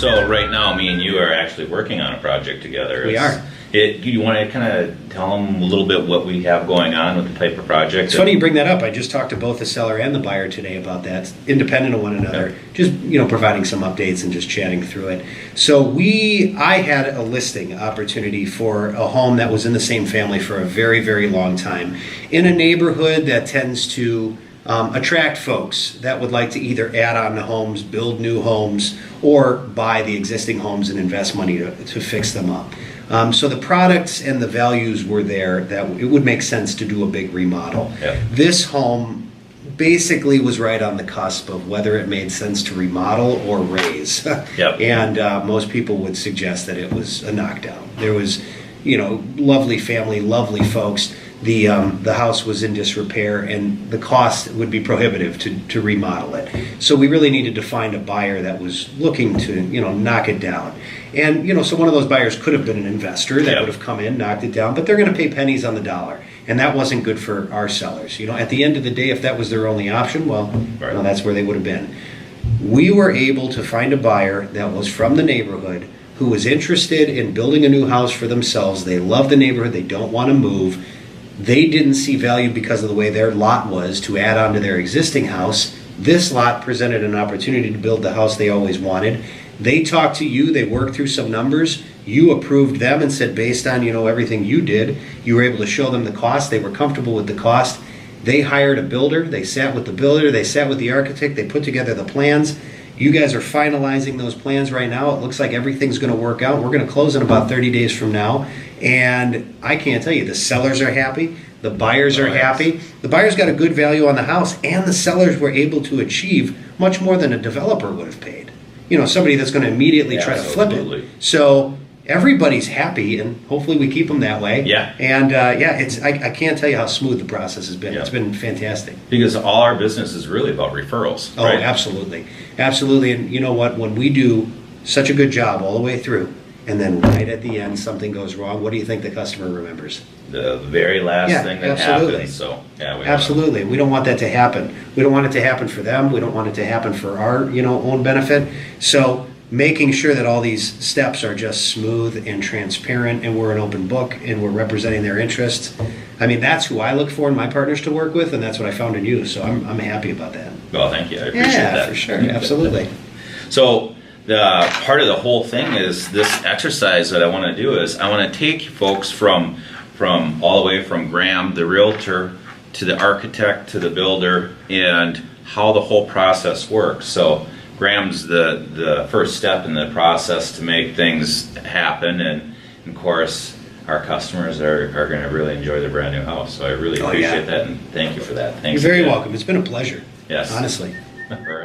So right now, me and you are actually working on a project together. We are. You want to kind of tell them a little bit what we have going on with the type of project? It's funny you bring that up. I just talked to both the seller and the buyer today about that, independent of one another. Yeah. Just providing some updates and just chatting through it. So I had a listing opportunity for a home that was in the same family for a very, very long time in a neighborhood that tends to attract folks that would like to either add on to homes, build new homes, or buy the existing homes and invest money to fix them up. So the products and the values were there that it would make sense to do a big remodel. Yep. This home basically was right on the cusp of whether it made sense to remodel or raise. Yep. And most people would suggest that it was a knockdown. There was, lovely family, lovely folks. The house was in disrepair, and the cost would be prohibitive to remodel it. So we really needed to find a buyer that was looking to knock it down. And so one of those buyers could have been an investor that Yep. would have come in, knocked it down, but they're going to pay pennies on the dollar, and that wasn't good for our sellers. At the end of the day, if that was their only option, Right. that's where they would have been. We were able to find a buyer that was from the neighborhood who was interested in building a new house for themselves. They love the neighborhood. They don't want to move. They didn't see value because of the way their lot was to add on to their existing house. This lot presented an opportunity to build the house they always wanted. They talked to you, they worked through some numbers, you approved them and said based on everything you did, you were able to show them the cost, they were comfortable with the cost. They hired a builder, they sat with the builder, they sat with the architect, they put together the plans. You guys are finalizing those plans right now. It looks like everything's going to work out. We're going to close in about 30 days from now. And I can't tell you, the sellers are happy. The buyers are happy. The buyers got a good value on the house, and the sellers were able to achieve much more than a developer would have paid. Somebody that's going to immediately try to flip Absolutely. it. So everybody's happy, and hopefully we keep them that way. Yeah. And I can't tell you how smooth the process has been. Yeah. It's been fantastic. Because all our business is really about referrals. Oh, right? absolutely. Absolutely. And you know what? When we do such a good job all the way through, and then right at the end something goes wrong, what do you think the customer remembers? The very last thing that absolutely. happens. So yeah, Absolutely. We don't want that to happen. We don't want it to happen for them. We don't want it to happen for our own benefit. So making sure that all these steps are just smooth and transparent, and we're an open book and we're representing their interests. I mean, that's who I look for in my partners to work with, and that's what I found in you. So I'm happy about that. Well, thank you. I appreciate that. Yeah, for sure. Absolutely. So the part of the whole thing is this exercise that I want to do is I want to take folks from all the way from Graham, the realtor, to the architect, to the builder, and how the whole process works. So Graham's the first step in the process to make things happen, and of course our customers are going to really enjoy their brand new house. So I really appreciate that, and thank you for that. Thanks. You're very again. welcome. It's been a pleasure. Yes. Honestly. All right.